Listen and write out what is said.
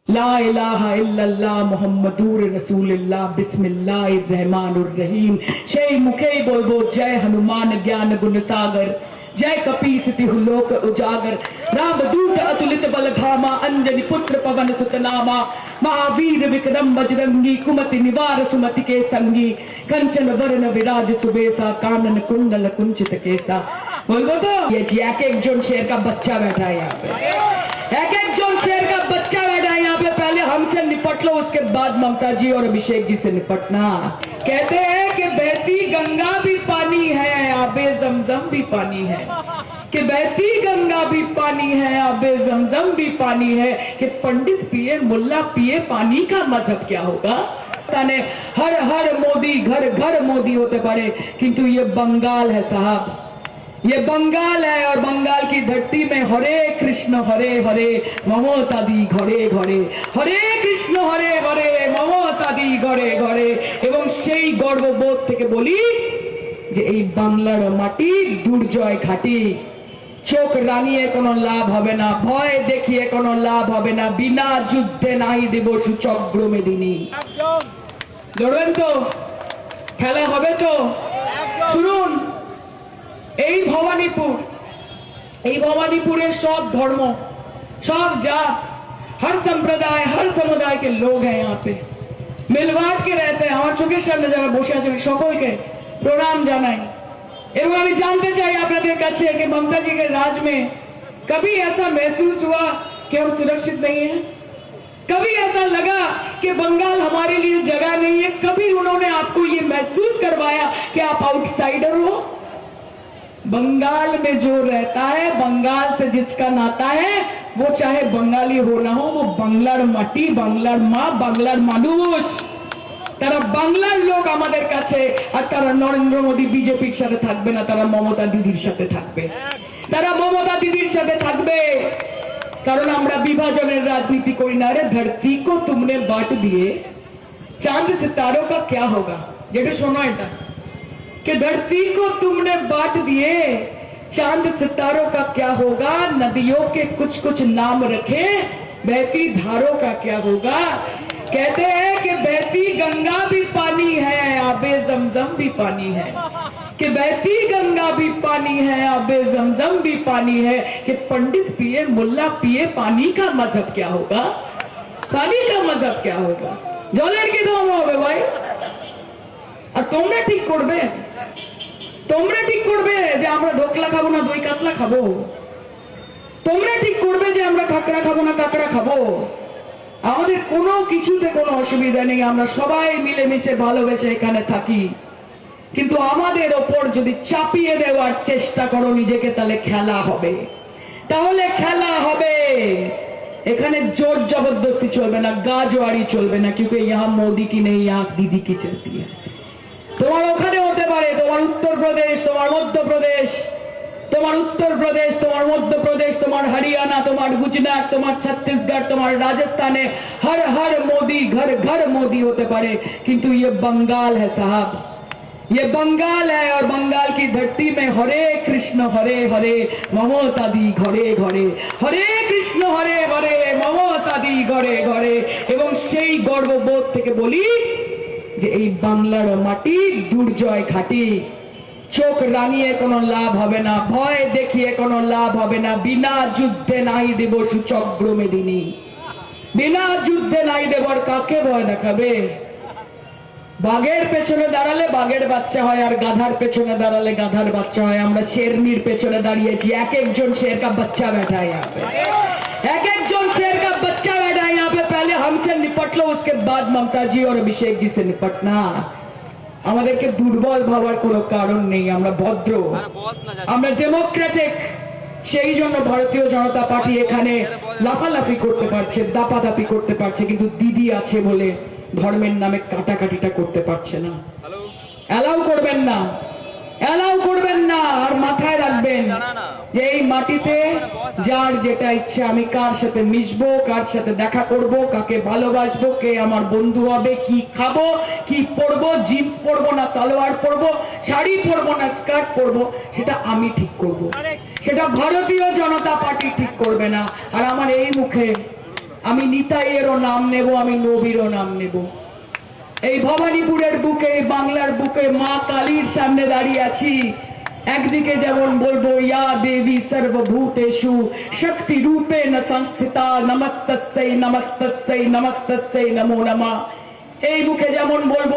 ला इलाहा इल्लल्लाह मुहम्मदुर रसूलुल्लाह बिस्मिल्लाहिर रहमानिर रहीम। সেই মুখেই বলবো জয় হনুমান জ্ঞান গুণ সাগর, जय कपीस लोक उजागर, राम दूत अतुलित बल धामा, अंजनी पुत्र पवन सुत नामा, महावीर विक्रम बजरंगी, कुमति निवार सुमति के संगी, कंचन वर्ण विराज सुबेसा, कानन कुंडल कुंचित केसा। बोलो तो ये जी एक जोन शेर का बच्चा बैठा है यहाँ पे, एक जोन शेर का बच्चा बैठा है यहाँ पे। पहले हमसे निपट लो, उसके बाद ममता जी और अभिषेक जी से निपटना। कहते हैं कि बहती गंगा भी पानी है, आबे जमजम भी पानी है, कि बहती गंगा भी पानी है, आबे जमजम भी पानी है, कि पंडित पिए मुल्ला पिए पानी का मतलब क्या होगा। ताने हर हर मोदी घर घर मोदी होते पारे, किंतु ये बंगाल है साहब, ये बंगाल है। और बंगाल की धरती में हरे कृष्ण हरे हरे ममता दी घरे घरे, हरे कृष्ण हरे हरे ममता दी घरे घरे। এবং সেই গর্ববোধ থেকে বলি যে এই বাংলার মাটি দুর্জয় ঘাটি, চোখ রাঙিয়ে কোনো লাভ হবে না, ভয় দেখিয়ে কোনো লাভ হবে না, বিনা যুদ্ধে নাই দেব সুচক্র মেদিনী। লড়বেন তো, খেলা হবে তো। শুনুন, এই भवानीपुर सब धर्म सब जात हर संप्रदाय हर समुदाय के लोग हैं यहाँ पे, मिलवाट के रहते हैं। हमारे चोखेर सामने যারা বসে আছেন সকলকে প্রণাম জানাই। এবং আমি जानते चाहिए আপনাদের কাছে कि ममता जी के राज में कभी ऐसा महसूस हुआ कि हम सुरक्षित नहीं हैं? कभी ऐसा लगा कि बंगाल हमारे लिए जगह नहीं है? कभी उन्होंने आपको ये महसूस करवाया कि आप आउटसाइडर हो? बंगाल में जो रहता है, बंगाल से जिसका नाता है, वो चाहे बंगाली हो ना हो, वो बांग्लार माटी, बांग्लार माँ, बांग्लार मानुष, तारा बांग्लार लोग आमादेर काछे। और तारा नरेंद्र मोदी बीजेपीर साथे थाकबे ना, तारा ममता दीदिर साथे थाकबे, तारा ममता दीदिर साथे थाकबे। कारण आमरा विभाजनेर राजनीति करी ना रे। धरती को तुमने बांट दिए, चांद सितारों का क्या होगा। जेटा शोनो एटा कि धरती को तुमने बांट दिए, चांद सितारों का क्या होगा। नदियों के कुछ कुछ नाम रखे, बहती धारों का क्या होगा। कहते हैं कि बहती गंगा भी पानी है, आबे जमजम भी पानी है, कि बहती गंगा भी पानी है, आबे जमजम भी पानी है, कि पंडित पिए मुल्ला पिए पानी का मतलब क्या होगा। पानी का मतलब क्या होगा। जलेर की दाम होबे भाई। और তোমরা ঠিক করবে, তোমরা ঠিক করবে যে আমরা ধোকলা খাবো না দই কাতলা খাবো। তোমরা ঠিক করবে যে আমরা কাঁকড়া খাবো না কাঁকড়া খাবো। আমাদের কোনো কিছুতে কোনো অসুবিধা নেই, আমরা সবাই মিলেমিশে ভালোবেসে এখানে থাকি। কিন্তু আমাদের ওপর যদি চাপিয়ে দেওয়ার চেষ্টা করো নিজেকে, তাহলে খেলা হবে, তাহলে খেলা হবে। এখানে জোর জবরদস্তি চলবে না, গাজওয়ারি চলবে না, क्योंकि यहाँ मोदी की नहीं, यहाँ दीदी की चलती है। তোমার ওখানে হতে পারে, তোমার উত্তরপ্রদেশ, তোমার মধ্যপ্রদেশ, তোমার উত্তরপ্রদেশ, তোমার মধ্যপ্রদেশ, তোমার হরিয়ানা, তোমার গুজরাট, তোমার ছত্तीसगढ़, তোমার রাজস্থানে हर हर मोदी घर घर मोदी होते पारे, किंतु ये बंगाल है साहब, ये बंगाल है। और बंगाल की धरती में हरे कृष्ण हरे हरे ममता दी घरे घरे, हरे कृष्ण हरे हरे ममता दी घरे घरे। এবং সেই গর্ববোধ থেকে বলি যে এই বাংলার মাটি দুর্জয় ঘাটি, চোখ রাঙিয়ে কোনো লাভ হবে না, ভয় দেখিয়ে কোনো লাভ হবে না, বিনা যুদ্ধে নাই দেব সুচক্র মেদিনী। বিনা যুদ্ধে নাই দেবর কাকে ভয় দেখাবে। বাঘের পেছনে দাঁড়ালে বাঘের বাচ্চা হয়, আর গাধার পেছনে দাঁড়ালে গাধার বাচ্চা হয়। আমরা শেরনির পেছনে দাঁড়িয়েছি, এক একজন शेर का बच्चा बैठा है यहाँ पे, एक একজন शेर का बच्चा बैठा है यहाँ पे। पहले हमसे निपट लो, उसके बाद ममता जी और अभिषेक जी से निपटना। আমাদেরকে দুর্বল ভাবার কোনো কারণ নেই, আমরা ভদ্র, আমরা ডেমোক্রেটিক। সেই জন্য ভারতীয় জনতা পার্টি এখানে লাফালাফি করতে পারছে, দাপাদাপি করতে পারছে, কিন্তু দিদি আছে বলে ধর্মের নামে কাটাকাটিটা করতে পারছে না। অ্যালাউ করবেন না, অ্যালাউ করবেন না। আর মাথায় রাখবেন যে এই মাটিতে যার যেটা ইচ্ছে, আমি কার সাথে মিশবো, কার সাথে দেখা করব, কাকে ভালোবাসবো, কে আমার বন্ধু হবে, কি খাবো, কি পরবো, জিন্স পরবো না সালোয়ার পরবো, শাড়ি পরবো না স্কার্ট পরবো, সেটা আমি ঠিক করব, সেটা ভারতীয় জনতা পার্টি ঠিক করবে না। আর আমার এই মুখে আমি নিতাইয়েরও নাম নেব, আমি নবীরও নাম নেব। এই ভবানীপুরের বুকে, এই বাংলার বুকে মা কালীর সামনে দাঁড়িয়ে আছি। একদিকে যেমন বলবো ইয়া দেবী সর্বভূতেষু শক্তি রূপেণ সংস্থিতা নমস্তস্যৈ নমস্তস্যৈ নমস্তস্যৈ নমো নমঃ। এই মুখে যেমন বলবো